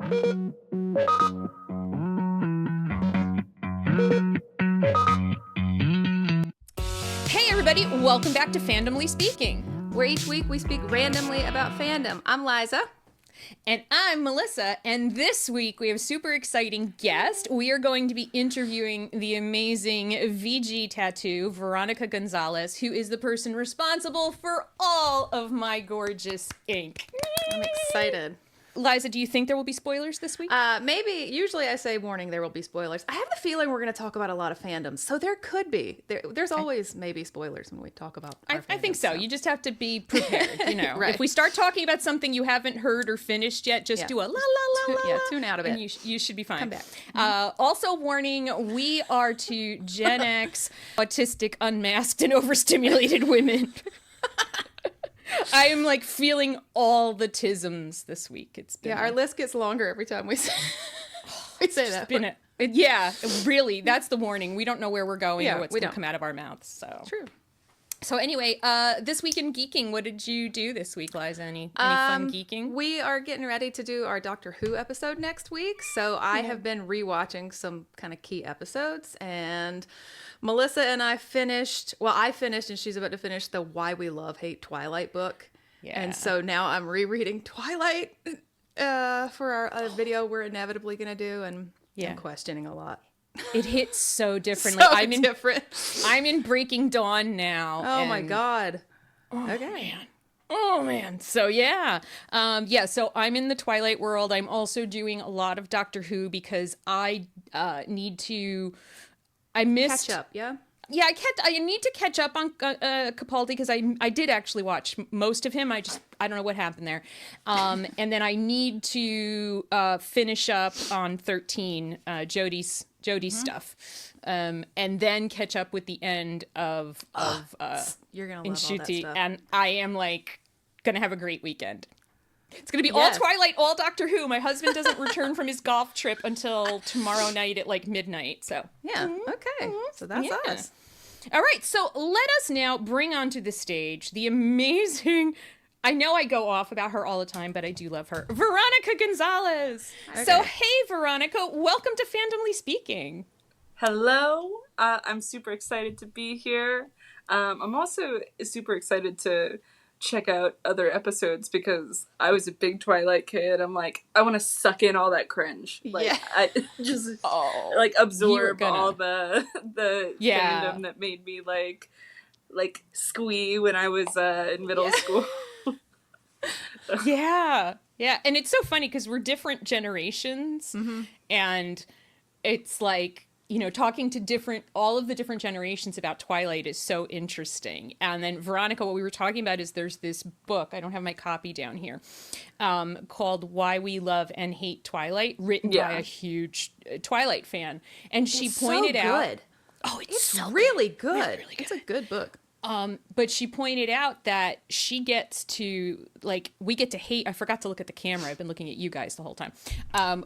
Hey everybody, welcome back to Fandomly Speaking, where each week we speak randomly about fandom. I'm Liza. And I'm Melissa, and this week we have a super exciting guest. We are going to be interviewing the amazing VG tattoo, Veronica Gonzalez, who is the person responsible for all of my gorgeous ink. I'm excited. Liza, do you think there will be spoilers this week? Maybe. Usually I say warning, there will be spoilers. I have the feeling we're going to talk about a lot of fandoms, so there could be. There's always maybe spoilers when we talk about our fandoms, I think so. You just have to be prepared, you know. Right. If we start talking about something you haven't heard or finished yet, just do a la la la la. Yeah, tune out of it. And you should be fine. Come back. Also warning, we are to Gen X, autistic, unmasked, and overstimulated women. I am like feeling all the tisms this week. It's been our list gets longer every time we say, that. Yeah, really, that's the warning. We don't know where we're going or what's going to come out of our mouths. So true. So anyway, this week in geeking, what did you do this week, Liza? Any fun geeking? We are getting ready to do our Doctor Who episode next week, so I have been rewatching some kind of key episodes, and Melissa and I finished and she's about to finish the Why We Love Hate Twilight book. Yeah. And so now I'm rereading Twilight for our video we're inevitably going to do, and I'm questioning a lot. It hits so differently. I'm in Breaking Dawn now. Oh my God. Okay. Oh man. So so I'm in the Twilight world. I'm also doing a lot of Doctor Who because I missed catch up, yeah? Yeah, I need to catch up on Capaldi because I did actually watch most of him. I don't know what happened there. And then I need to finish up on 13, Jodie's stuff. And then catch up with the end of you're gonna love all that stuff. And I am like gonna have a great weekend. It's going to be all Twilight, all Doctor Who. My husband doesn't return from his golf trip until tomorrow night at like midnight. So okay. So that's us. All right. So let us now bring onto the stage the amazing, I know I go off about her all the time, but I do love her, Veronica Gonzalez. Okay. So hey, Veronica, welcome to Fandomly Speaking. Hello. I'm super excited to be here. I'm also super excied to check out other episodes because I was a big Twilight kid. I'm like, I want to suck in all that cringe. Like, I just absorb all the fandom that made me like squee when I was in middle school. Yeah, and it's so funny because we're different generations, and it's like, you know, talking to all of the different generations about Twilight is so interesting. And then Veronica, what we were talking about is there's this book, I don't have my copy down here, called Why We Love and Hate Twilight, written by a huge Twilight fan. And she pointed out... Oh, it's so really good. Really, really good. It's a good book. But she pointed out that she gets to, like, we get to hate. I forgot to look at the camera. I've been looking at you guys the whole time.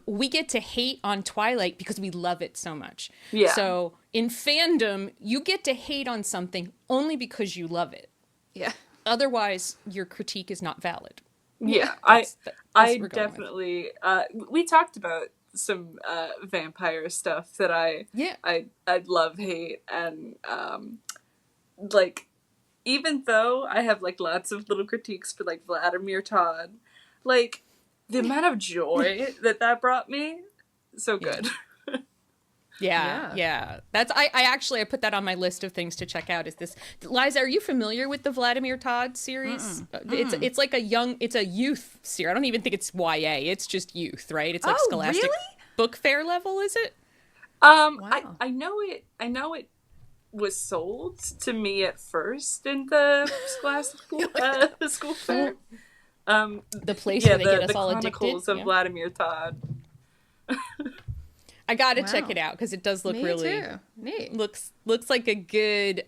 We get to hate on Twilight because we love it so much. Yeah. So in fandom, you get to hate on something only because you love it. Yeah. Otherwise, your critique is not valid. Yeah. I definitely, we talked about some vampire stuff that I love, hate, and like, even though I have like lots of little critiques for like Vladimir Todd, like the amount of joy that brought me, so good. Yeah. That's I put that on my list of things to check out. Is this, Liza? Are you familiar with the Vladimir Todd series? It's like a youth series. I don't even think it's YA. It's just youth, right? It's like Scholastic Book Fair level, is it? Wow. I know it was sold to me at first in the Scholastic school fair. The place where they get us all addicted. The Chronicles of Vladimir Todd. I gotta check it out because it does look really neat. Looks like a good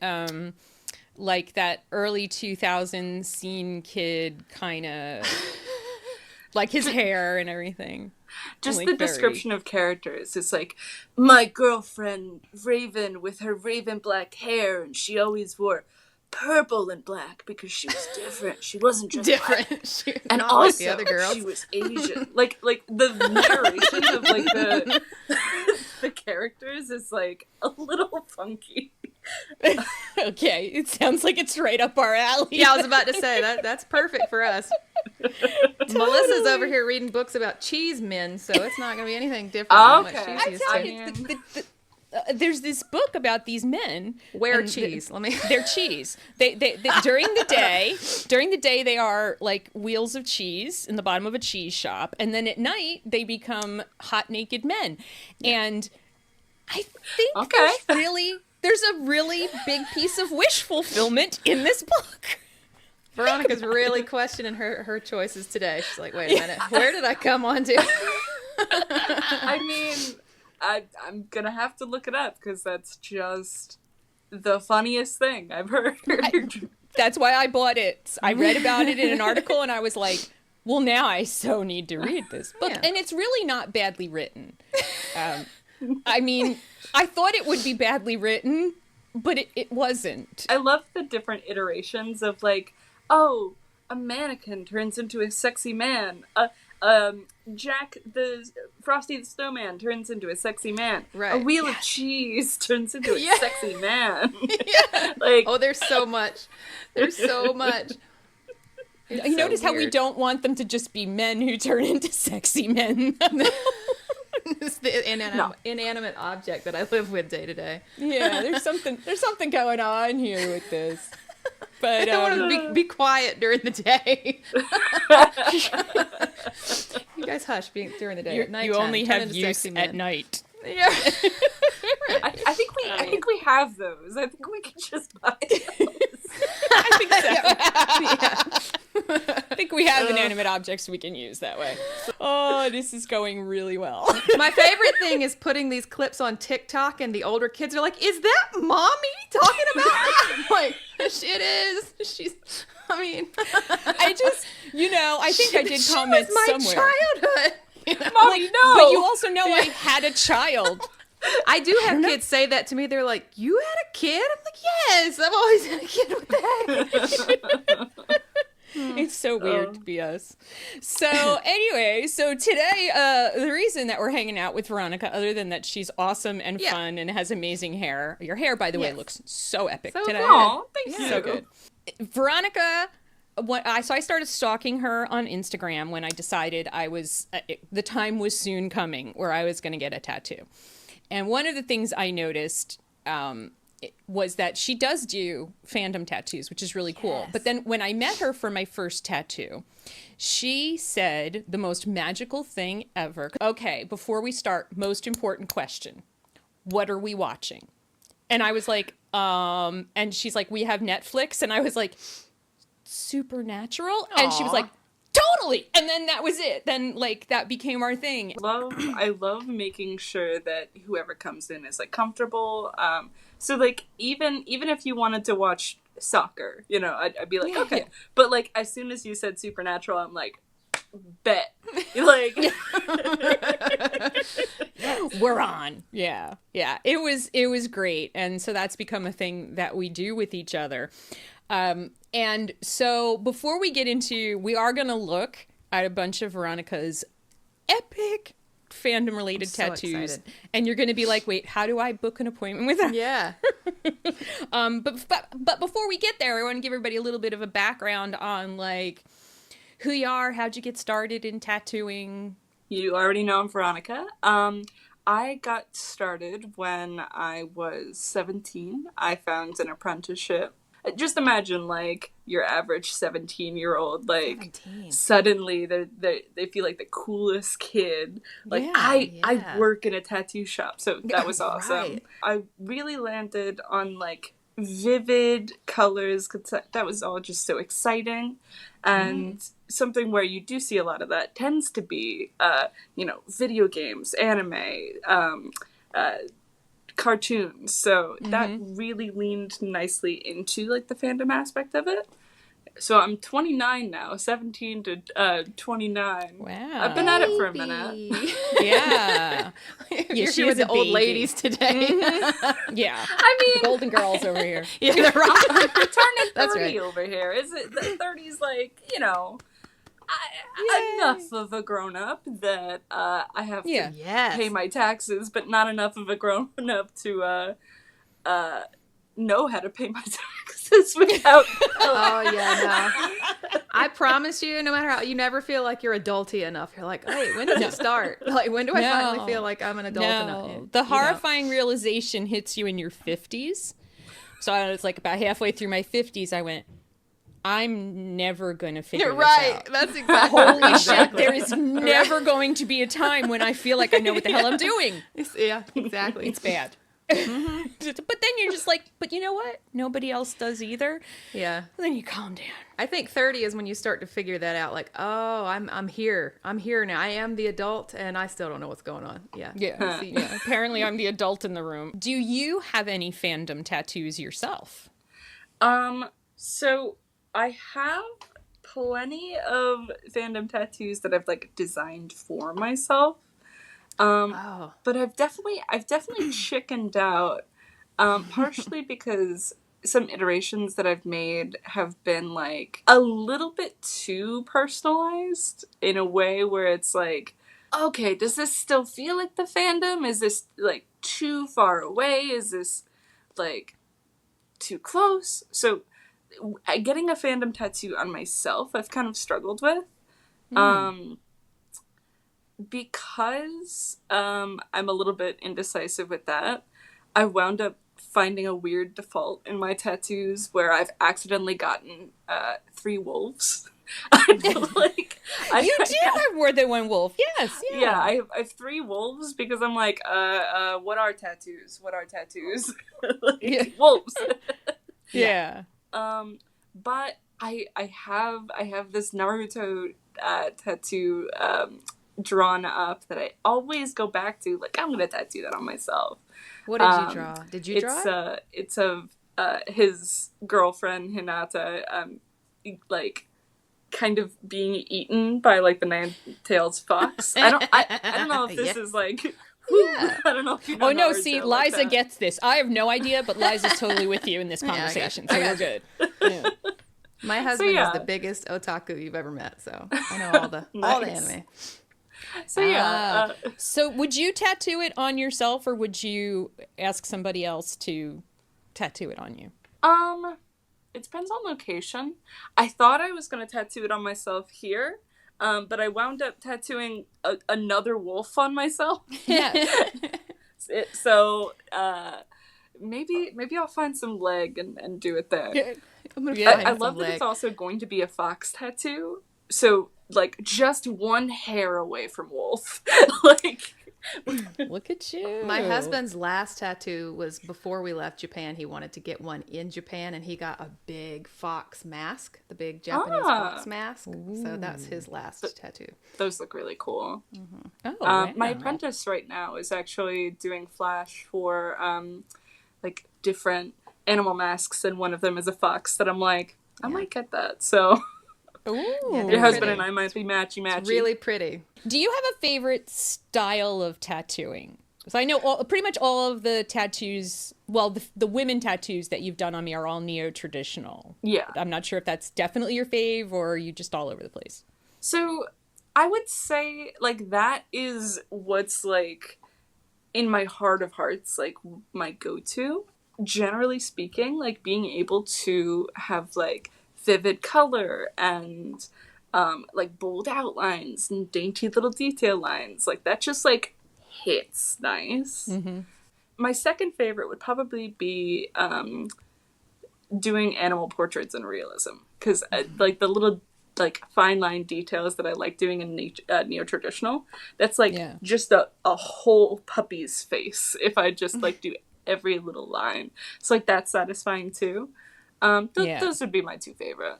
like that early 2000s scene kid kind of like his hair and everything. Just like the description of characters. It's like, my girlfriend Raven with her raven black hair, and she always wore purple and black because she was different. She wasn't just Different. black. She, And not also, like the other girls. she was Asian. Like the narration of like the the characters is like a little funky. Okay, it sounds like it's right up our alley. Yeah, I was about to say that's perfect for us. Melissa's over here reading books about cheese men, so it's not going to be anything different than what Okay. she's used I to. tell you, there's this book about these men. Wear and cheese. Let me. They're cheese. They during the day they are like wheels of cheese in the bottom of a cheese shop, and then at night they become hot naked men. And I think there's a really big piece of wish fulfillment in this book. Veronica's really questioning her choices today. She's like, wait a minute, where did I come on to? I mean, I'm gonna have to look it up because that's just the funniest thing I've heard. That's why I bought it. I read about it in an article and I was like, well, now I so need to read this book. Yeah. And it's really not badly written. I mean, I thought it would be badly written, but it wasn't. I love the different iterations of like, oh, a mannequin turns into a sexy man. Jack the Frosty the Snowman turns into a sexy man. Right. A wheel of cheese turns into a sexy man. Yeah. Like, Oh, there's so much. There's so much. It's You so notice how we weird. don't want them to just be men who turn into sexy men. It's the inanimate object that I live with day to day. Yeah, there's something going on here with this. But I don't want to be quiet during the day. You guys hush during the day. At you nighttime, only turn have into use sexy at men. night. Yeah. I think we have those. I think we can just buy those. I think so. Yeah. I think we have inanimate objects we can use that way. Oh, this is going really well. My favorite thing is putting these clips on TikTok, and the older kids are like, "Is that mommy talking about me?" I'm like, it is. I mean, I just, I think I did comment she was my somewhere. childhood. Mommy, no. But you also know I had a child. I do have kids say that to me. They're like, "You had a kid?" I'm like, "Yes, I've always had a kid." What the heck? It's so weird to be us. So anyway, today, the reason that we're hanging out with Veronica, other than that she's awesome and fun and has amazing hair. Your hair, by the way, looks so epic So today. Aw, thank you. So good. Veronica, I started stalking her on Instagram when I decided the time was soon coming where I was going to get a tattoo. And one of the things I noticed was that she does do fandom tattoos, which is really cool. But then when I met her for my first tattoo, she said the most magical thing ever. Okay, before we start, most important question. What are we watching? And I was like, and she's like, we have Netflix. And I was like, Supernatural? And she was like, totally. And then that was it. Then like that became our thing. I love making sure that whoever comes in is like comfortable. So like even if you wanted to watch soccer, I'd be like, okay. But like as soon as you said Supernatural, I'm like, bet. Like we're on. Yeah. It was great. And so that's become a thing that we do with each other. And so before we get into, we are going to look at a bunch of Veronica's epic fandom-related tattoos. Excited. And you're going to be like, wait, how do I book an appointment with her? Yeah. But before we get there, I want to give everybody a little bit of a background on like who you are, how'd you get started in tattooing? You already know I'm Veronica. I got started when I was 17. I found an apprenticeship. Just imagine, like, your average 17-year-old, like, 17. Suddenly they feel like the coolest kid. Like, Yeah, I work in a tattoo shop, so that was awesome. Right. I really landed on, like, vivid colors, because that was all just so exciting. And something where you do see a lot of that tends to be, video games, anime, cartoons. So that really leaned nicely into like the fandom aspect of it. So I'm 29 now, 17 to 29. Wow. I've been at it for a minute. Yeah. You're she here with is a the old baby. ladies today. Yeah. I mean, The Golden Girls over here. Yeah, they're right. we're turning 30 That's right. over here. Is it the 30's like, enough of a grown up that I have to Yes. pay my taxes, but not enough of a grown up to know how to pay my taxes without. Oh yeah, no. I promise you, no matter how, you never feel like you're adulty enough. You're like, hey, when does it start? Like, when do I finally feel like I'm an adult enough? The horrifying realization hits you in your 50s. So I was like about halfway through my 50s, I went, I'm never going to figure You're this right. out. That's exactly. Holy shit, there is never going to be a time when I feel like I know what the hell I'm doing. Yeah, exactly. It's bad. Mm-hmm. But then you're just like, but you know what? Nobody else does either. Yeah. And then you calm down. I think 30 is when you start to figure that out. Like, oh, I'm here. I'm here now. I am the adult, and I still don't know what's going on. Yeah. Yeah. Yeah. Apparently, I'm the adult in the room. Do you have any fandom tattoos yourself? So I have plenty of fandom tattoos that I've like designed for myself. But I've definitely chickened out, partially because some iterations that I've made have been like a little bit too personalized in a way where it's like, okay, does this still feel like the fandom? Is this like too far away? Is this like too close? So getting a fandom tattoo on myself, I've kind of struggled with. Because I'm a little bit indecisive with that, I wound up finding a weird default in my tattoos where I've accidentally gotten 3 wolves. I feel like you do have more than one wolf. Yes. Yeah. Yeah, I have 3 wolves because I'm like, what are tattoos? What are tattoos? Like, wolves. Yeah. But I have this Naruto tattoo drawn up that I always go back to. Like, I'm gonna tattoo that on myself. What did you draw? Did you draw it? It's of his girlfriend Hinata, like kind of being eaten by like the nine-tailed fox. I don't know if this is like. Yeah. I don't know if you know. Oh no! Naruto See, like Liza that. gets this. I have no idea, but Liza's totally with you in this conversation, so we're good. Yeah. My husband is the biggest otaku you've ever met, so I know all the anime. So yeah. So would you tattoo it on yourself, or would you ask somebody else to tattoo it on you? It depends on location. I thought I was gonna tattoo it on myself here, but I wound up tattooing another wolf on myself. Yeah. So maybe I'll find some leg and do it there. Yeah. I love that it's also going to be a fox tattoo. So like just one hair away from wolf. Like, look at you. My husband's last tattoo was before we left Japan. He wanted to get one in Japan, and he got a big fox mask, the big Japanese fox mask. Ooh. So that's his last tattoo. Those look really cool. Mm-hmm. Oh, my apprentice right now is actually doing flash for like different animal masks, and one of them is a fox that I'm like, I might get that. So ooh, your husband and I might be matchy. It's really pretty. Do you have a favorite style of tattooing? So I know pretty much all of the tattoos, well, the women tattoos that you've done on me are all neo-traditional. Yeah. I'm not sure if that's definitely your fave, or are you just all over the place? So I would say like that is what's like in my heart of hearts, like my go-to. Generally speaking, like being able to have like vivid color and like bold outlines and dainty little detail lines, like that just like hits nice. Mm-hmm. My second favorite would probably be doing animal portraits in realism, because like the little like fine line details that I like doing in neo-traditional, that's like just a whole puppy's face if I just like do every little line. So like that's satisfying too. Those would be my 2 favorite.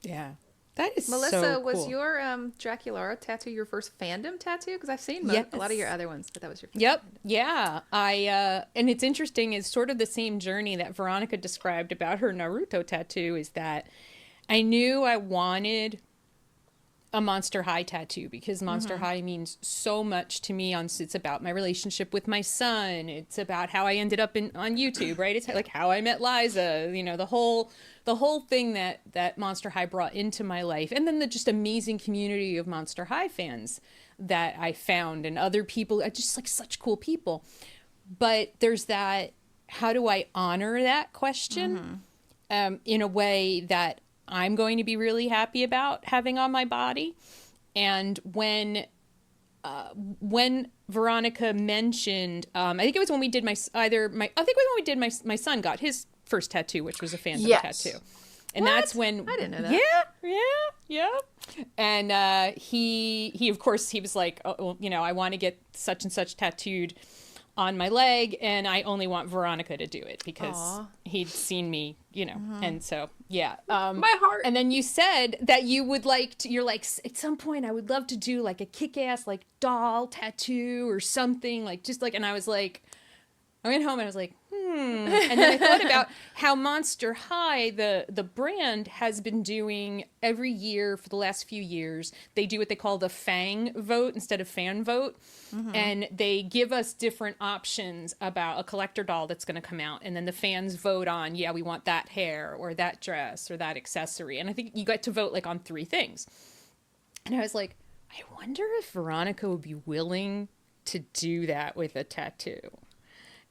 Yeah, That is Melissa, so was cool. your Draculaura tattoo your first fandom tattoo? Because I've seen Yes. a lot of your other ones, but that was your first. Yep. Yeah. And it's interesting, it's sort of the same journey that Veronica described about her Naruto tattoo, is that I knew I wanted a Monster High tattoo because Monster High means so much to me. It's about my relationship with my son. It's about how I ended up on YouTube, right? It's like how I met Liza, the whole thing that Monster High brought into my life. And then the just amazing community of Monster High fans that I found, and other people, just like such cool people. But there's that, how do I honor that question in a way that I'm going to be really happy about having on my body? And when Veronica mentioned, I think it was when we did my son got his first tattoo, which was a fandom tattoo. And that's when I didn't know that. Yeah. And he of course he was like, oh, well, I want to get such and such tattooed on my leg, and I only want Veronica to do it because he'd seen me, and so yeah. My heart. And then you said that you would you're like, at some point I would love to do like a kick-ass like doll tattoo or something, like just like, and I was like, I went home and I was like, and then I thought about how Monster High, the brand, has been doing every year for the last few years. They do what they call the Fang vote instead of fan vote. And they give us different options about a collector doll that's going to come out. And then the fans vote on, yeah, we want that hair or that dress or that accessory. And I think you got to vote like on 3 things. And I was like, I wonder if Veronica would be willing to do that with a tattoo.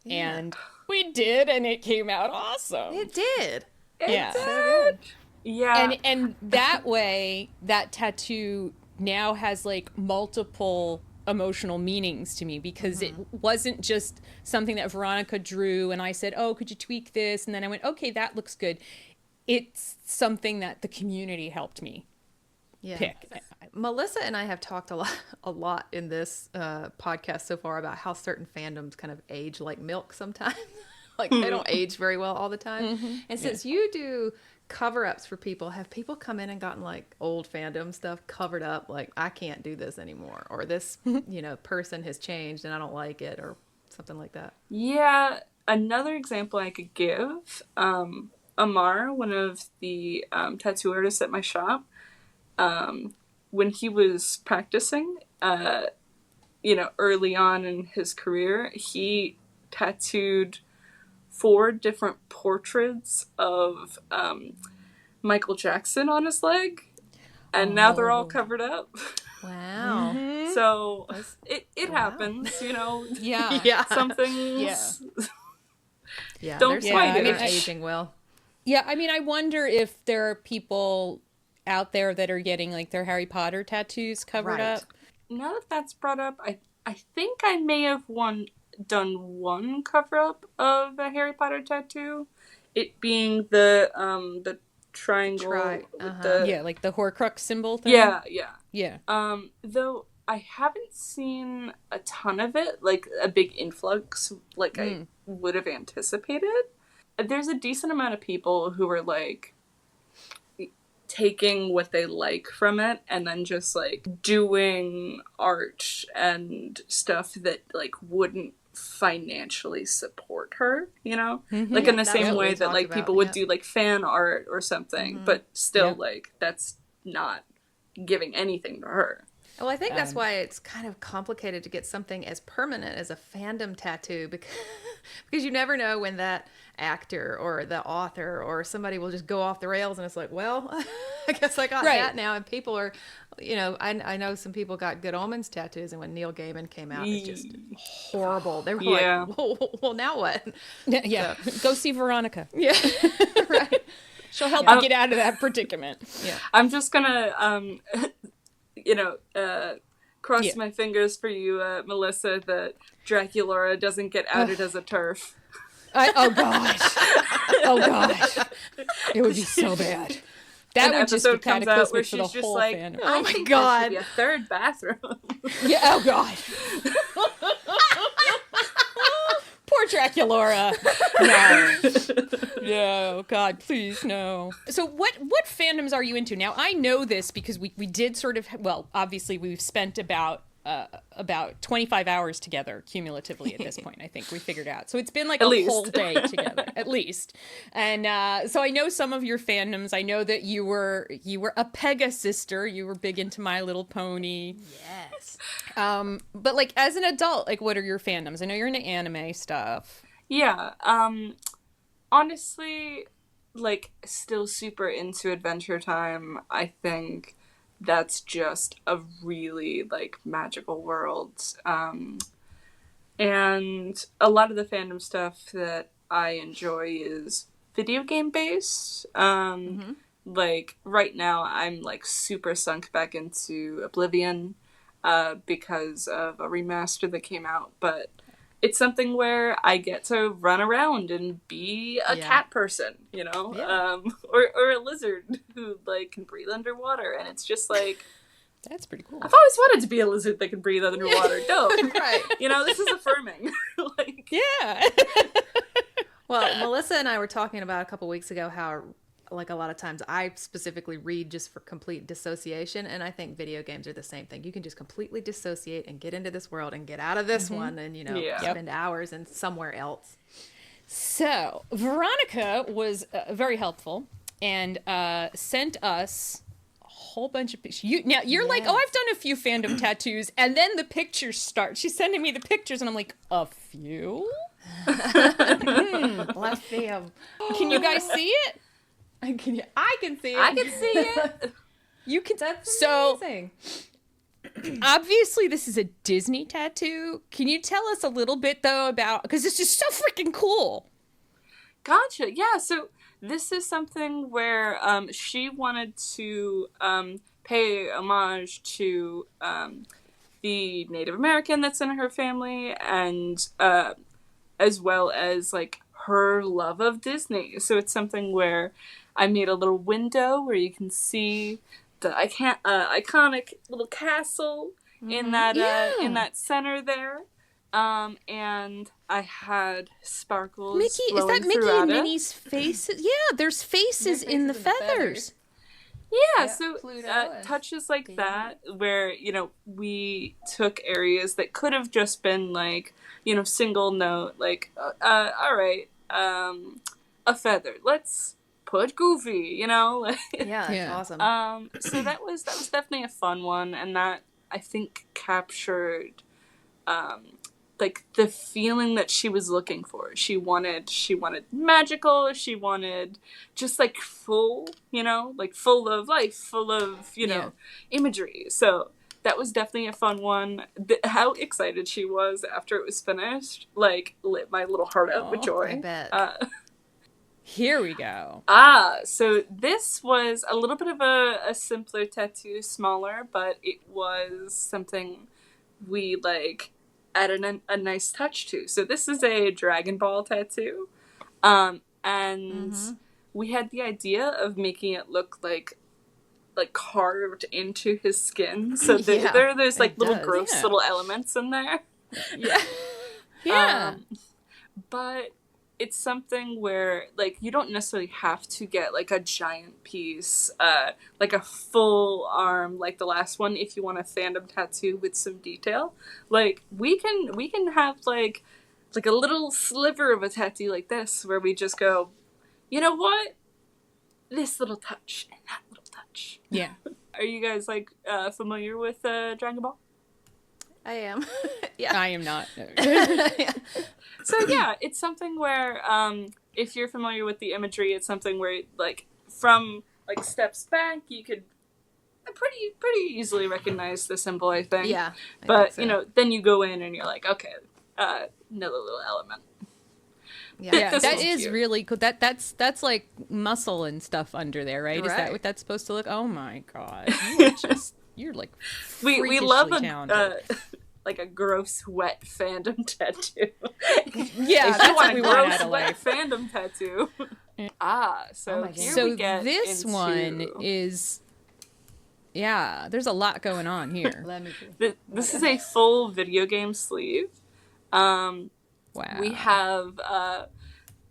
Yeah. And we did, and it came out awesome. It did. Yeah. So good. Yeah. And that way, that tattoo now has like multiple emotional meanings to me, because it wasn't just something that Veronica drew and I said, oh, could you tweak this? And then I went, okay, that looks good. It's something that the community helped me pick. Melissa and I have talked a lot in this podcast so far about how certain fandoms kind of age like milk sometimes. Like they don't age very well all the time. And since you do cover-ups for people, have people come in and gotten like old fandom stuff covered up, like I can't do this anymore, or this person has changed and I don't like it, or something like that? Yeah, another example I could give, Amar, one of the tattoo artists at my shop, when he was practicing, early on in his career, he tattooed 4 different portraits of Michael Jackson on his leg, and now they're all covered up. Wow. So it happens, Yeah. Some things. Yeah. Don't There's quite some that age. are aging well. Yeah, I mean, I wonder if there are people out there that are getting like their Harry Potter tattoos covered up. Now that that's brought up, I think I may have done one cover up of a Harry Potter tattoo. It being the triangle. With the, Yeah, like the Horcrux symbol thing. Yeah. Though I haven't seen a ton of it, like a big influx like I would have anticipated. There's a decent amount of people who are like taking what they like from it and then just like doing art and stuff that like wouldn't financially support her, like in the same way that like people would do like fan art or something, but still like that's not giving anything to her. Well, I think that's why it's kind of complicated to get something as permanent as a fandom tattoo, because you never know when that actor or the author or somebody will just go off the rails and it's like, well, I guess I got that now. And people are, I know some people got Good Omens tattoos, and when Neil Gaiman came out, it's just horrible. They were like, well, now what? Yeah. So. Go see Veronica. Yeah. Right. She'll help you get out of that predicament. Yeah. I'm just gonna, cross my fingers for you, Melissa, that Draculaura doesn't get outed as a TERF. Oh gosh. It would be so bad. That would just be cataclysmic for the whole fandom. Oh my god. There should be a 3rd bathroom. Yeah, oh god. Poor Draculaura. No, God, please, no. So what fandoms are you into? Now, I know this because we did sort of, well, obviously we've spent about 25 hours together cumulatively at this point. I think we figured out. So it's been like whole day together, at least. And so I know some of your fandoms. I know that you were a Pega sister. You were big into My Little Pony. Yes. But like as an adult, like what are your fandoms? I know you're into anime stuff. Yeah. Honestly, like still super into Adventure Time. I think that's just a really like magical world. And a lot of the fandom stuff that I enjoy is video game based. Like right now I'm like super sunk back into Oblivion because of a remaster that came out, but it's something where I get to run around and be a cat person, you know, or a lizard who like can breathe underwater, and it's just like that's pretty cool. I've always wanted to be a lizard that can breathe underwater. Dope, Right? You know, this is affirming. Like, yeah. Well, Melissa and I were talking about a couple weeks ago how, like, a lot of times I specifically read just for complete dissociation, and I think video games are the same thing. You can just completely dissociate and get into this world and get out of this one and, you know, spend hours in somewhere else. So Veronica was very helpful and sent us a whole bunch of pictures. You're like, oh, I've done a few fandom tattoos, and then the pictures start. She's sending me the pictures, and I'm like, a few? Bless them. Can you guys see it? I can see it. I can see it. You can. That's so amazing. Obviously, this is a Disney tattoo. Can you tell us a little bit though about, because this is so freaking cool. Gotcha. Yeah. So this is something where she wanted to pay homage to the Native American that's in her family, and as well as like her love of Disney. So it's something where I made a little window where you can see the iconic little castle in that center there. And I had sparkles. Mickey, is that Mickey and Minnie's it. faces? Yeah, there's faces in the feathers. Yeah, Yep, so Pluto touches like that, where, you know, we took areas that could have just been like, you know, single note, like, all right, a feather. Let's put Goofy, you know? Yeah, that's awesome. So that was definitely a fun one, and that I think captured like the feeling that she was looking for. She wanted magical, she wanted just like full, you know, like full of life, full of, you know, imagery. So that was definitely a fun one. How excited she was after it was finished, like, lit my little heart out with joy. I bet. Here we go. So this was a little bit of a simpler tattoo, smaller, but it was something we, like, added a nice touch to. So this is a Dragon Ball tattoo. And we had the idea of making it look like carved into his skin. So there's like little gross little elements in there. Yeah. But it's something where, like, you don't necessarily have to get like a giant piece, like a full arm like the last one if you want a fandom tattoo with some detail. Like, we can have like a little sliver of a tattoo like this where we just go, you know what? This little touch and that little touch. Yeah. Are you guys like familiar with Dragon Ball? I am. I am not. So yeah, it's something where if you're familiar with the imagery, it's something where, like, from like steps back, you could pretty easily recognize the symbol, I think. Yeah. But you know, then you go in and you're like, okay, another little element. Yeah, that is cute. really cool. That's like muscle and stuff under there, right? Is that Right. what that's supposed to look? Oh my god, you're like we love talented. like a gross wet fandom tattoo. Yeah, If that's you what want we a want gross out of wet life. fandom tattoo. So my here So we get this into... one is, there's a lot going on here. Let me This is a full video game sleeve. Wow, Wow. We have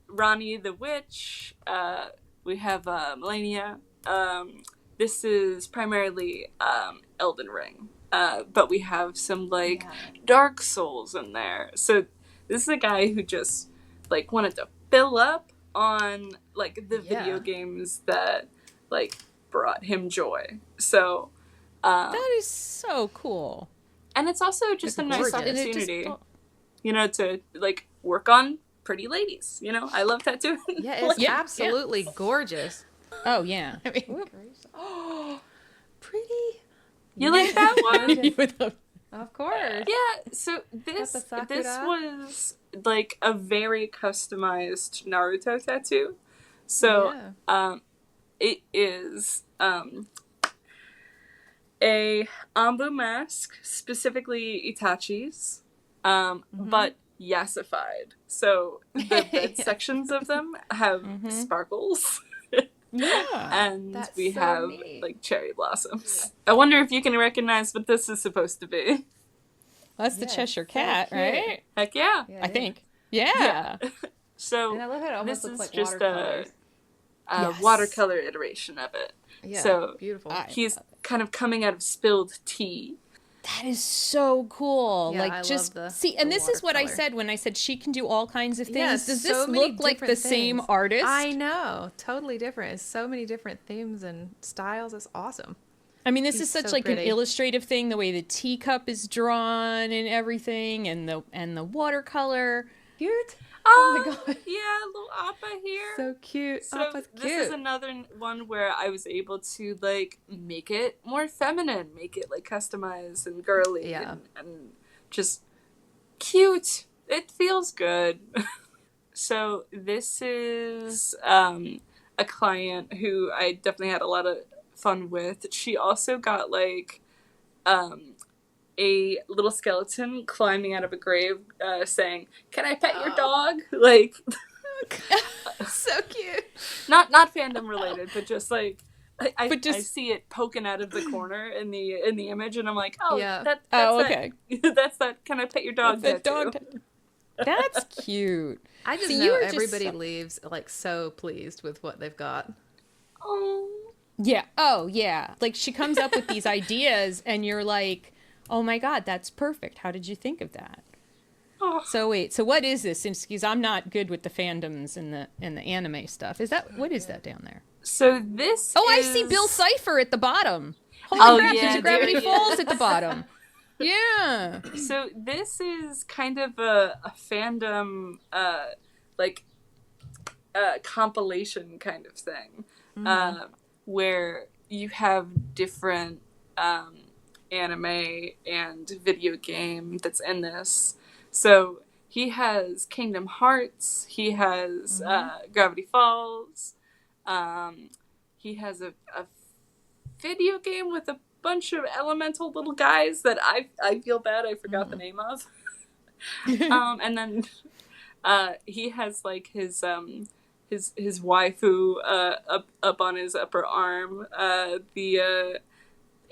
Ronnie the Witch. We have Melania. This is primarily Elden Ring. But we have some, like, Dark Souls in there. So this is a guy who just, like, wanted to fill up on, like, the video games that, like, brought him joy. So that is so cool. and it's also just It's a nice gorgeous. opportunity, you know, to, like, work on pretty ladies. You know, I love tattooing. Yeah, it's Yeah, absolutely gorgeous. Oh, yeah. I mean, oh, pretty. You like that one? You would love- Of course. Yeah, so this the Sakura. was like a very customized Naruto tattoo. So it is a Ambu mask, specifically Itachi's, but yasified. So the bed sections of them have sparkles. Yeah. And That's we so have neat. like cherry blossoms. I wonder if you can recognize what this is supposed to be. That's the Yeah, Cheshire so Cat, cute. right? Heck yeah. Yeah, I think. Yeah. So And I love how it almost this looks is like just watercolors. a Yes. watercolor iteration of it. Yeah, so beautiful. He's kind of coming out of spilled tea. That is so cool. Yeah, like, I just love see, and the this is what I watercolor. said when I said she can do all kinds of things. Yes, Does so this many look like the different same things. artist? I know, totally different. It's so many different themes and styles. It's awesome. I mean, this He's is such so like an pretty. illustrative thing. The way the teacup is drawn and everything, and the watercolor. Cute. Oh, my God. Yeah, little Appa here. So cute. So Appa's this cute. is another one where I was able to like make it more feminine, make it like customized and girly and just cute. It feels good. So this is a client who I definitely had a lot of fun with. She also got like a little skeleton climbing out of a grave saying, "Can I pet your dog?" Like so cute. not fandom related, but just like I see it poking out of the corner in the image, and I'm like, oh, Yeah. that's okay. that. That's that. Can I pet your dog? The tattoo. dog. That's cute. I just See, know you were just everybody so- leaves like so pleased with what they've got. Oh, Yeah. Oh, yeah. Like she comes up with these ideas, and you're like, "Oh my God, that's perfect. How did you think of that?" oh. So wait. So what is this? Because I'm not good with the fandoms and the anime stuff. Is that what is that down there? So this. Oh, I is... see Bill Cipher at the bottom. Holy Oh, crap! yeah, There's a Gravity there he Falls is. at the bottom. Yeah. So this is kind of a fandom compilation kind of thing, where you have different anime and video game that's in this. So he has Kingdom Hearts, he has Gravity Falls, he has a video game with a bunch of elemental little guys that I feel bad I forgot the name of. And then he has like his waifu up on his upper arm, the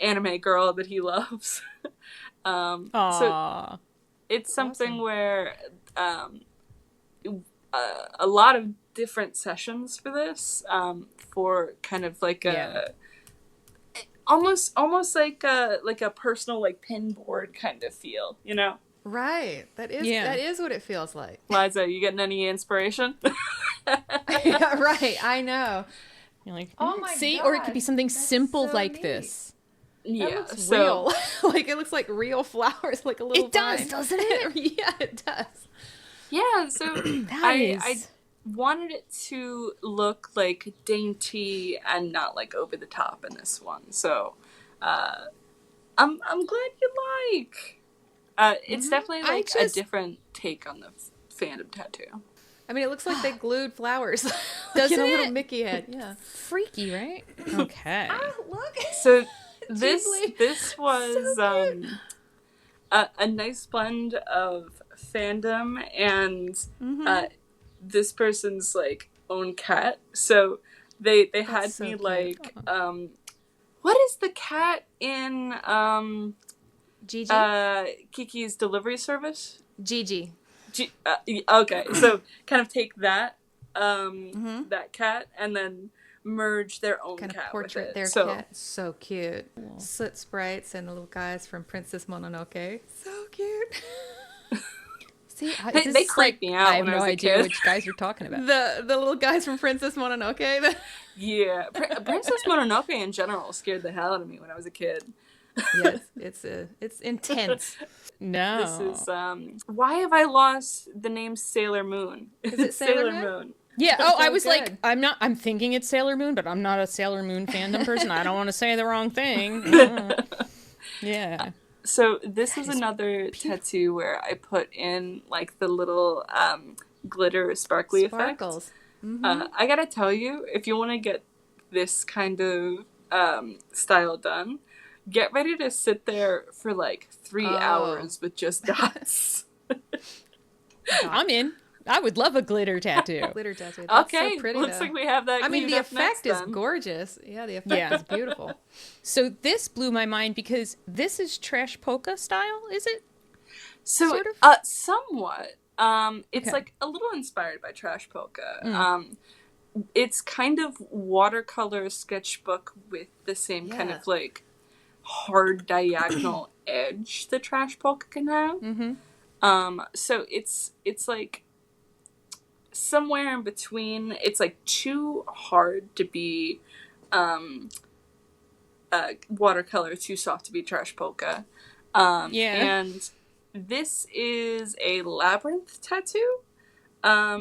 anime girl that he loves. So Aww. it's something where a lot of different sessions for this, for kind of like a almost like a personal like pin board kind of feel, you know? Right. That is what it feels like. Liza, you getting any inspiration? Yeah, right. I know. You're like, Oh my see, or it could be gosh, something that's simple so like neat. this. That Yeah, looks so real. Like it looks like real flowers, like a little It does, vine. doesn't it? Yeah, it does. yeah, so That I wanted it to look like dainty and not like over the top in this one. So I'm glad you like. It's definitely like a different take on the fandom tattoo. I mean, it looks like they glued flowers. Doesn't in a little it? Mickey head. Yeah. Freaky, right? Okay. Look. So this Ghibli. was So cute. a nice blend of fandom and this person's like own cat. So they had so me cute. like what is the cat in Gigi. Kiki's delivery service? Gigi. Okay, so kind of take that that cat and then merge their own Kind of cat portrait with their it. So cat. So cute. Soot sprites and the little guys from Princess Mononoke. So cute. See, they creeped me out I have when I no was a idea kid. which guys you're talking about. The little guys from Princess Mononoke. Yeah, Princess Mononoke in general scared the hell out of me when I was a kid. Yes, it's intense. No. This is why have I lost the name Sailor Moon? Is it Sailor Moon? Yeah. That's Oh, I so was good. like, I'm thinking it's Sailor Moon, but I'm not a Sailor Moon fandom person. I don't want to say the wrong thing. Yeah. So this is another tattoo where I put in like the little glitter sparkly Sparkles. effect. I gotta tell you, if you want to get this kind of style done, get ready to sit there for like 3 hours with just dots. I'm in. I would love a glitter tattoo. Glitter tattoo. That's Okay, so pretty, looks though. like we have that. I mean, cleaned the up next effect is then. gorgeous. Yeah, the effect is beautiful. So this blew my mind because this is trash polka style, is it? So, sort of? somewhat. It's Okay. like a little inspired by trash polka. It's kind of watercolor sketchbook with the same kind Yeah. of like hard diagonal edge that trash polka can have. So it's like somewhere in between. It's like too hard to be watercolor, too soft to be trash polka. And this is a Labyrinth tattoo.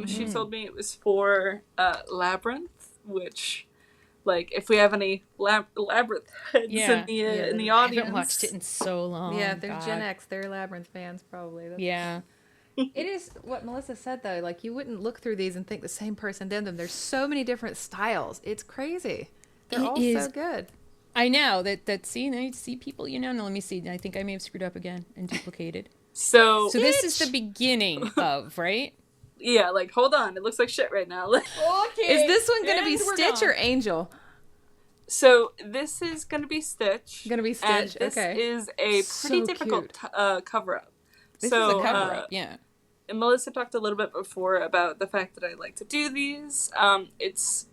She told me it was for Labyrinth, which, like, if we have any Labyrinth heads in the I audience. haven't watched it in so long. Yeah, if they're God. Gen X, they're Labyrinth fans, probably. Yeah. It is what Melissa said, though. Like, you wouldn't look through these and think the same person did them. There's so many different styles. It's crazy. They're It all is. so good. I know that see people, no, let me see. I think I may have screwed up again and duplicated. So this is the beginning of, right? yeah, like, hold on. It looks like shit right now. Okay. Is this one going to be And we're Stitch gone. or Angel? So this is going to be Stitch. Going to be And Stitch, this okay. is a pretty So difficult cover-up. This so, is a cover-up, yeah. And Melissa talked a little bit before about the fact that I like to do these. It's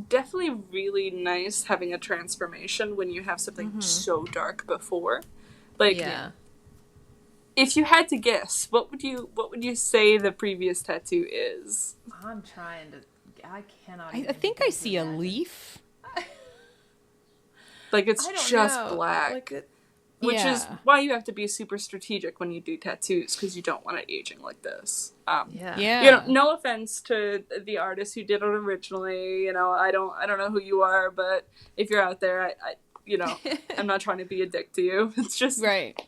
definitely really nice having a transformation when you have something so dark before. Like, Yeah. if you had to guess, what would you say the previous tattoo is? I'm trying to... I cannot I even think I begin to see a imagine. leaf. Like, it's I don't just know. black. Like, Which is Yeah. why you have to be super strategic when you do tattoos, because you don't want it aging like this. yeah. Yeah. You know, no offense to the artist who did it originally. You know, I don't know who you are, but if you're out there, I you know, I'm not trying to be a dick to you. It's just Right.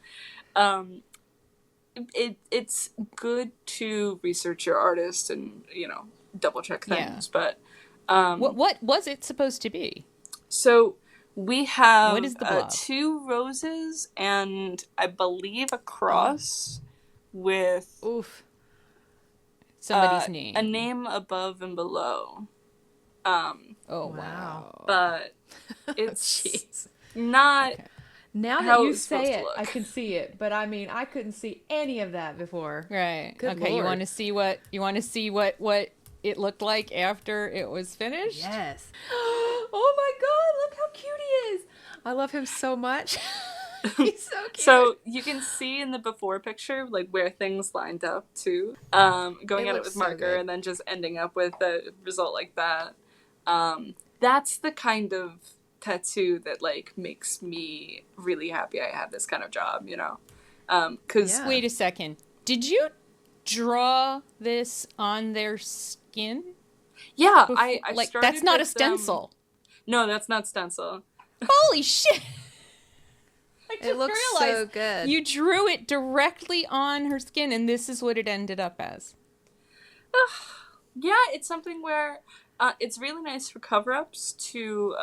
It's good to research your artist and, you know, double check things. But What was it supposed to be? so we have What is the blob? 2 roses and I believe a cross with Oof. Somebody's a name. name above and below. Oh, Wow. wow. But it's Jeez. not Now how that you it's supposed say to it, look. I can see it. But I mean, I couldn't see any of that before. Right. Good okay, Lord. you want to see what what it looked like after it was finished? Yes. Oh my God! Look how cute he is. I love him so much. He's so cute. So you can see in the before picture, like, where things lined up too. Going It at it looks with so marker good. and then just ending up with a result like that. That's the kind of tattoo that, like, makes me really happy I have this kind of job, you know? 'Cause Yeah. Wait a second. Did you draw this on their skin? yeah, Bef- I like started that's not a with, stencil. No, that's not stencil. Holy shit! I just It looks so realized good. you drew it directly on her skin, and this is what it ended up as. Yeah, it's something where it's really nice for cover-ups to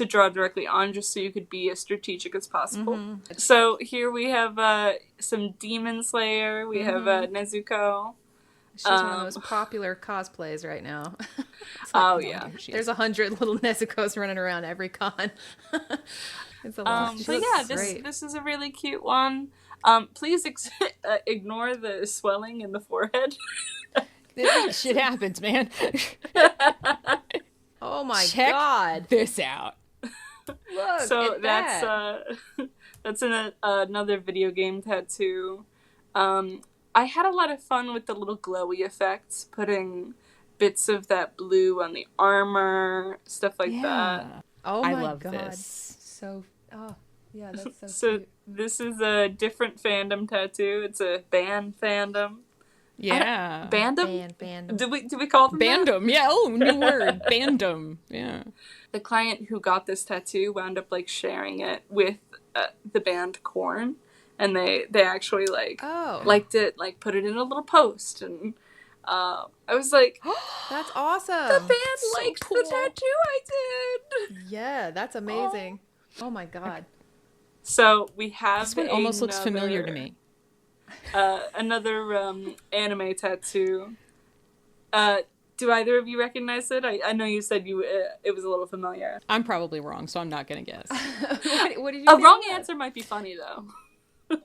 draw directly on, just so you could be as strategic as possible. So here we have some Demon Slayer. We have Nezuko. She's one of the most popular cosplays right now. Oh No yeah. wonder she There's is. 100 little Nezuko's running around every con. It's a lot. So yeah, this is a really cute one. Please ignore the swelling in the forehead. Shit happens, man. Oh my Check god. this out. Look So at that. that's another video game tattoo. I had a lot of fun with the little glowy effects, putting bits of that blue on the armor, stuff like that. Oh I my love god. this. So yeah, that's so So cute. this is a different fandom tattoo. It's a band fandom. Yeah. Bandom? Fandom. Do we call them that? Bandom. Yeah. Oh, new word. Bandom. Yeah. The client who got this tattoo wound up like sharing it with the band Korn, and they actually liked it, like put it in a little post, and I was like, That's awesome. the band liked the tattoo I did. Yeah, that's amazing. Oh my god. So we have This one almost looks familiar to me. Another anime tattoo. Do either of you recognize it? I know you said it was a little familiar. I'm probably wrong, so I'm not going to guess. What did you A say wrong it was? answer might be funny though.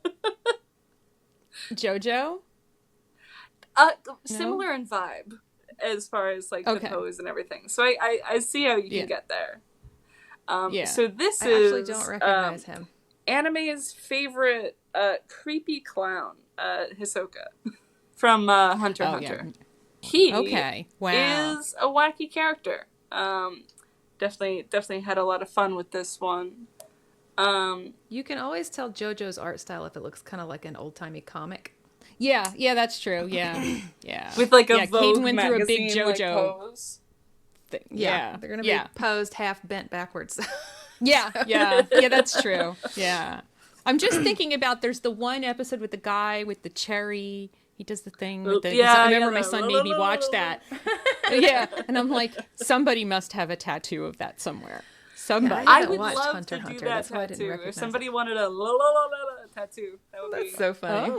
JoJo? Similar in vibe as far as like Okay. the pose and everything. So I see how you can get there. Yeah. So this I is actually don't recognize him. anime's favorite creepy clown, Hisoka from Hunter x Oh, Hunter. yeah. He Okay. Wow. is a wacky character. Definitely had a lot of fun with this one. You can always tell JoJo's art style if it looks kind of like an old-timey comic. Yeah, that's true. Yeah. Yeah. With like a yeah, Vogue Caden went through a big magazine, like, JoJo pose. thing. Yeah, they're gonna be posed half bent backwards. Yeah, that's true. Yeah. I'm just thinking about there's the one episode with the guy with the cherry. He does the thing with the I remember my son made me watch that. Yeah, and I'm like, somebody must have a tattoo of that somewhere. Somebody. Yeah, I haven't would watched love Hunter to x do Hunter. that That's why I didn't tattoo. recognize If somebody wanted a la la la la la tattoo, that would be That's so funny.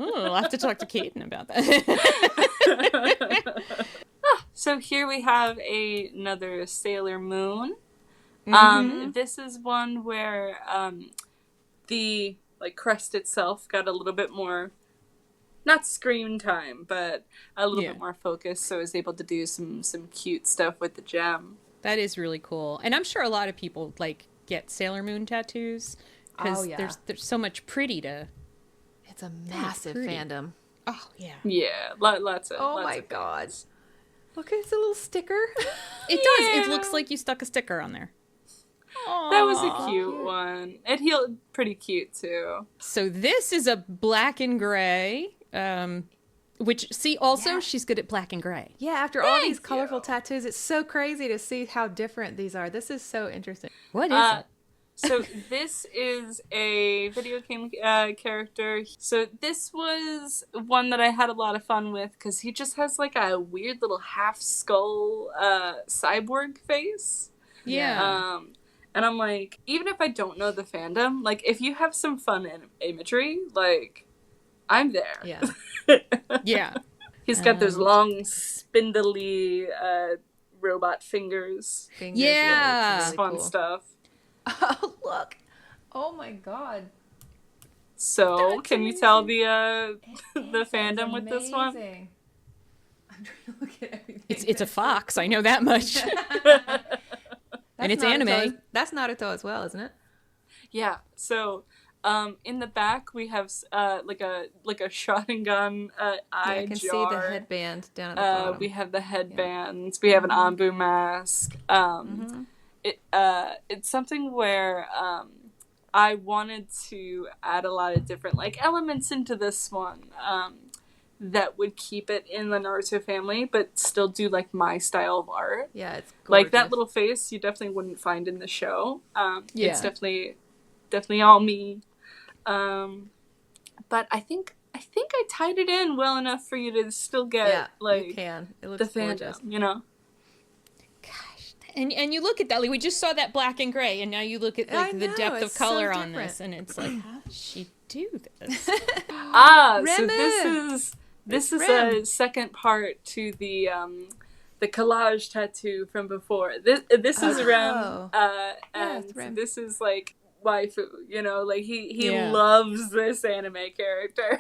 I'll have to talk to Caden about that. So here we have another Sailor Moon. This is one where the like crest itself got a little bit more, not screen time, but a little bit more focus, so I was able to do some cute stuff with the gem. That is really cool. And I'm sure a lot of people like get Sailor Moon tattoos because there's so much pretty to. It's a massive fandom. Oh, yeah. Yeah, lots of. Oh lots my of god! fans. Look, it's a little sticker. It does. It looks like you stuck a sticker on there. That was a cute one. It healed pretty cute too. So this is a black and gray, which, see, also she's good at black and gray. Yeah, after all these colorful tattoos, it's so crazy to see how different these are. This is so interesting. What is it? So this is a video game character. So this was one that I had a lot of fun with because he just has like a weird little half skull cyborg face. Yeah. And I'm like, even if I don't know the fandom, like if you have some fun imagery, like I'm there. Yeah. Yeah. He's got those long, spindly robot fingers. Yeah. it's really Fun cool. stuff. Oh, look. Oh my god. So, That's can you tell the fandom with this one? Amazing. I'm trying to look at everything. It's a fox. I know that much. And it's anime. That's Naruto as well, isn't it? Yeah. So, in the back we have like a Sharingan eye I can jar. see the headband down at the bottom. We have the headbands. We have an Anbu mask. It's something where I wanted to add a lot of different like elements into this one that would keep it in the Naruto family, but still do like my style of art. Yeah, it's gorgeous. Like that little face, you definitely wouldn't find in the show. Yeah. It's definitely all me. But I think I tied it in well enough for you to still get like you can. It the looks gorgeous. fandom, you know. Gosh. And you look at that, like we just saw that black and gray, and now you look at like the depth of it's so color on different. this, and it's like, how does she do this? So Remu! this is Rem. a second part to the the collage tattoo from before. This is Rem, and Rem. this is like waifu, you know, like he Yeah. loves this anime character.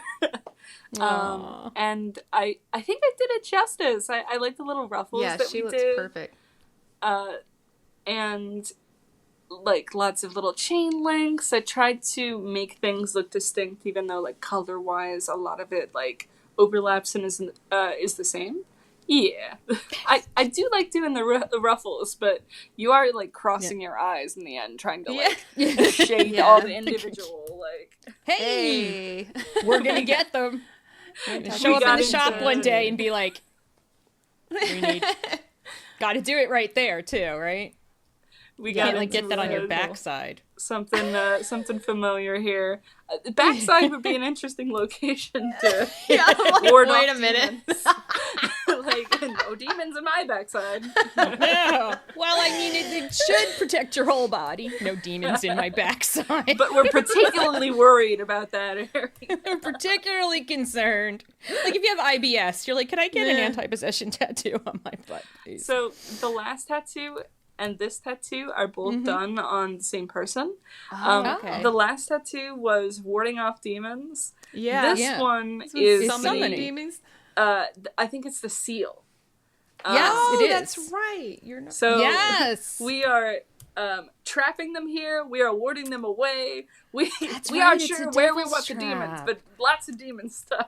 Aw. And I think I did it justice. I like the little ruffles Yeah, that she we looks did. perfect. And like lots of little chain links. I tried to make things look distinct, even though like color wise a lot of it like overlaps and is the same. Yeah. I do like doing the ruffles, but you are like crossing your eyes in the end trying to like shade Yeah. all the individual like Hey, Hey. we're gonna get them. Show up in the shop one day and be like, got to do it right there too, right? we You got can't like get that on your into backside. something familiar here. The backside would be an interesting location to Yeah, I'm like, ward wait off a minute. demons. Like no demons in my backside. No. Well, I mean, it should protect your whole body. No demons in my backside. But we're particularly worried about that area. I'm particularly concerned. Like if you have IBS, you're like, can I get an Yeah. anti-possession tattoo on my butt, please? So the last tattoo and this tattoo are both done on the same person. Okay. The last tattoo was warding off demons. Yeah. This one Is is summoning the, demons. I think it's the seal. Yes, Oh, it is. that's right. You're not. So Yes. we are trapping them here. We are warding them away. We right, aren't it's sure a where we devil's want the demons, trap. but lots of demon stuff.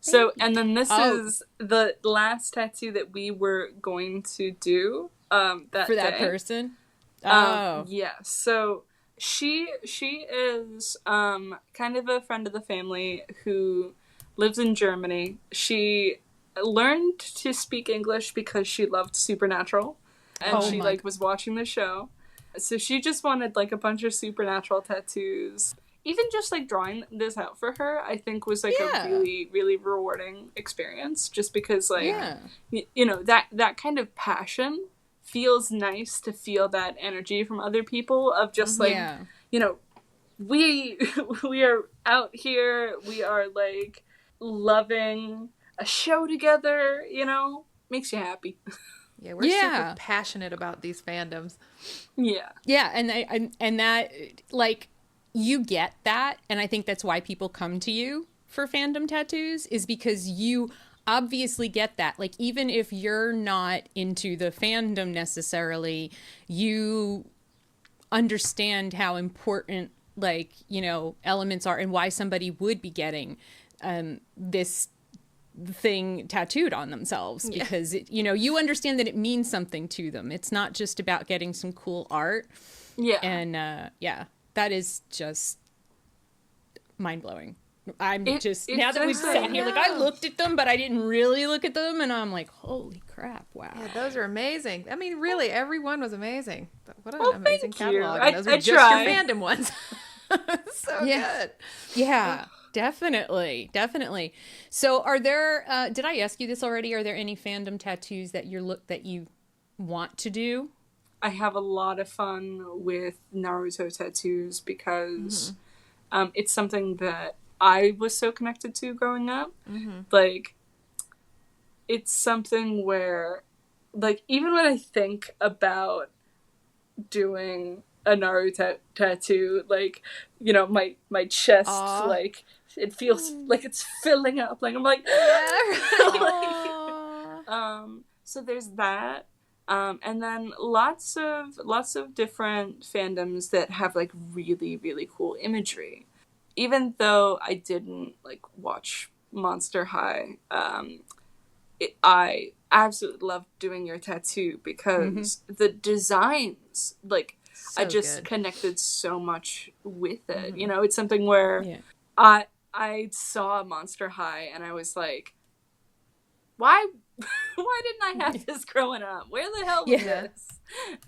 So, and then this Oh. is the last tattoo that we were going to do that For that day. person. Oh. Yeah. So she is kind of a friend of the family who lives in Germany. She learned to speak English because she loved Supernatural, and Oh she my- like was watching the show. So she just wanted like a bunch of Supernatural tattoos. Even just like drawing this out for her, I think was like Yeah. a really, really rewarding experience. Just because like Yeah. you know that kind of passion feels nice to feel that energy from other people of just like Yeah. you know we are out here, we are like loving a show together, you know, makes you happy. Yeah, we're Yeah. super passionate about these fandoms. Yeah. Yeah, and that like you get that, and I think that's why people come to you for fandom tattoos is because you obviously get that. Like even if you're not into the fandom necessarily, you understand how important like, you know, elements are and why somebody would be getting this thing tattooed on themselves because it, you know, you understand that it means something to them. It's not just about getting some cool art. Yeah. And yeah, that is just mind-blowing. I'm It- just it's now that we've just sat like- here, like I looked at them, but I didn't really look at them, and I'm like, holy crap! Wow. Yeah, those are amazing. I mean, really, everyone was amazing. But what an Well, amazing thank you. catalog. I- And those were I just your tried. fandom ones. So Yeah. good. Yeah, definitely. So, are there? Did I ask you this already? Are there any fandom tattoos that you want to do? I have a lot of fun with Naruto tattoos because it's something that I was so connected to growing up. Like, it's something where, like, even when I think about doing a Naruto tattoo, like, you know, my chest, Aw. like, it feels like it's filling up. Like, I'm like, so there's that. And then lots of different fandoms that have like really, really cool imagery. Even though I didn't like watch Monster High, I absolutely loved doing your tattoo because the designs, like, I just good. connected so much with it. You know, it's something where Yeah. I saw Monster High and I was like, why didn't I have this growing up? Where the hell was Yeah. this?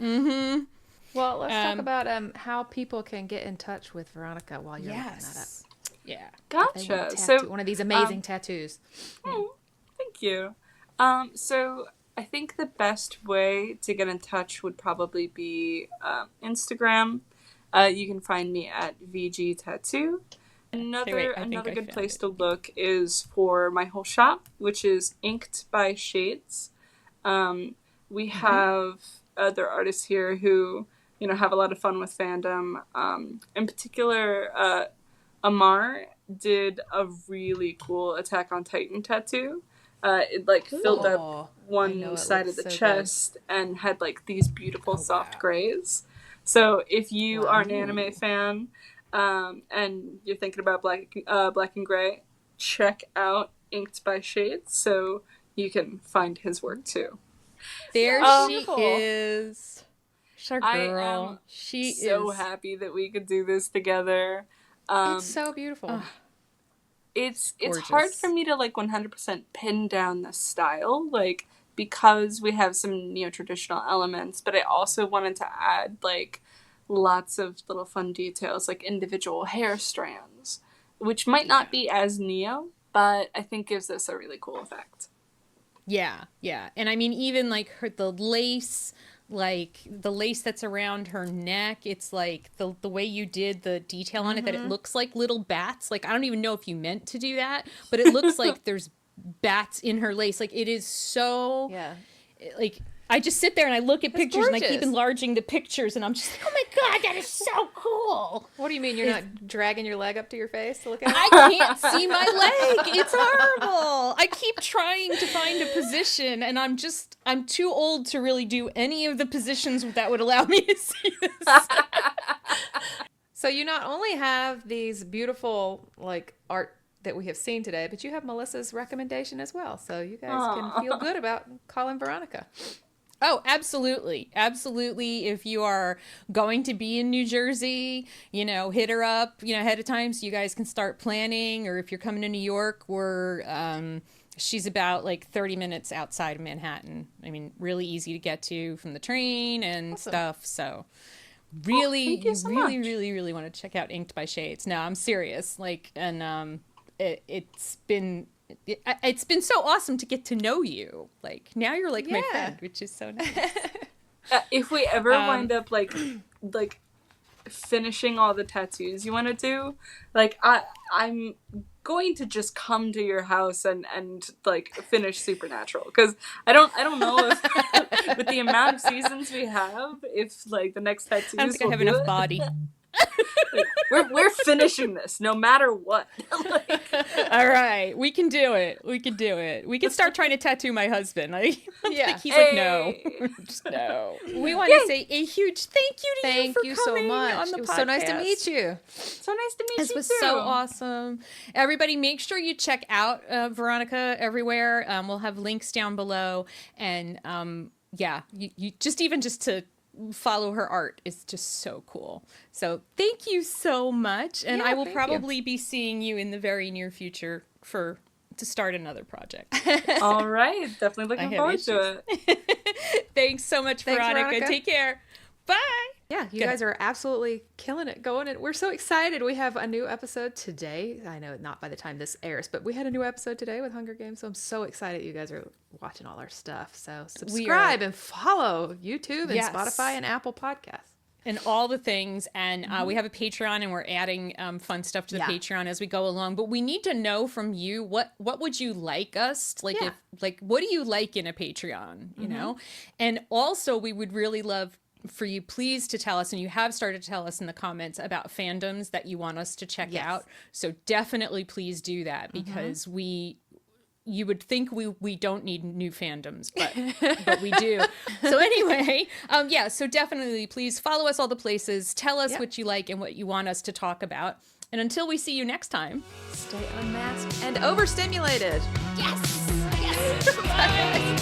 Mm-hmm. Well, let's talk Um, about how people can get in touch with Veronica while you're looking that up. Yes. Yeah. They want Gotcha. a So tattoo, one of these amazing tattoos. thank you. So I think the best way to get in touch would probably be Instagram. You can find me at VG Tattoo. Another wait, I think another I good found place it. to look is for my whole shop, which is Inked by Shades. we have other artists here who, you know, have a lot of fun with fandom. In particular, Amar did a really cool Attack on Titan tattoo. It like filled up one side of the chest and had like these beautiful soft grays. So if you are an anime fan and you're thinking about black and gray, check out Inked by Shades so you can find his work too. There she is. Our girl. She is so happy that we could do this together. It's so beautiful. It's hard for me to like 100% pin down the style, like, because we have some neo-traditional elements, but I also wanted to add like lots of little fun details, like individual hair strands, which might not be as neo, but I think gives this a really cool effect. Yeah. And I mean, even like the lace that's around her neck, it's like the way you did the detail on it, that it looks like little bats. Like, I don't even know if you meant to do that, but it looks like there's bats in her lace. Like, it is so, like, I just sit there and I look at pictures and I keep enlarging the pictures and I'm just like, oh my God, that is so cool. What do you mean? You're not dragging your leg up to your face to look at it? I can't see my leg. It's horrible. I keep trying to find a position and I'm too old to really do any of the positions that would allow me to see this. So you not only have these beautiful like art that we have seen today, but you have Melissa's recommendation as well. So you guys can feel good about calling Veronica. Oh, absolutely. Absolutely. If you are going to be in New Jersey, you know, hit her up, you know, ahead of time so you guys can start planning. Or if you're coming to New York, she's about like 30 minutes outside of Manhattan. I mean, really easy to get to from the train and stuff. So really, really want to check out Inked by Shades. No, I'm serious. Like, and it's been so awesome to get to know you. Like, now you're like my friend, which is so nice. If we ever wind up like finishing all the tattoos you want to do, like I'm going to just come to your house and like finish Supernatural, because I don't know if with the amount of seasons we have, if like the next tattoos I don't think I have enough body. Like, we're finishing this no matter what. Like, all right, we can do it. We can start trying to tattoo my husband. Like, he's like, no, just no. We want to say a huge thank you to you for coming on the podcast. It was so nice to meet you. So nice to meet you. This was so awesome. Everybody, make sure you check out Veronica everywhere. We'll have links down below, and you just to follow her art is just so cool. So thank you so much, and I will probably be seeing you in the very near future to start another project. All right, definitely looking forward to it. Thanks so much, Veronica. Take care. Bye. Yeah, you guys are absolutely killing it, going it. We're so excited. We have a new episode today. I know not by the time this airs, but we had a new episode today with Hunger Games, so I'm so excited you guys are watching all our stuff. So subscribe and follow YouTube and Spotify and Apple Podcasts. And all the things. And we have a Patreon, and we're adding fun stuff to the Patreon as we go along. But we need to know from you, what would you like us to, what do you like in a Patreon, you know? And also, we would really love for you please to tell us, and you have started to tell us in the comments, about fandoms that you want us to check out. So definitely please do that, because you would think we don't need new fandoms, but we do. So anyway, so definitely please follow us all the places. Tell us what you like and what you want us to talk about. And until we see you next time, stay unmasked and overstimulated. Yes. Bye.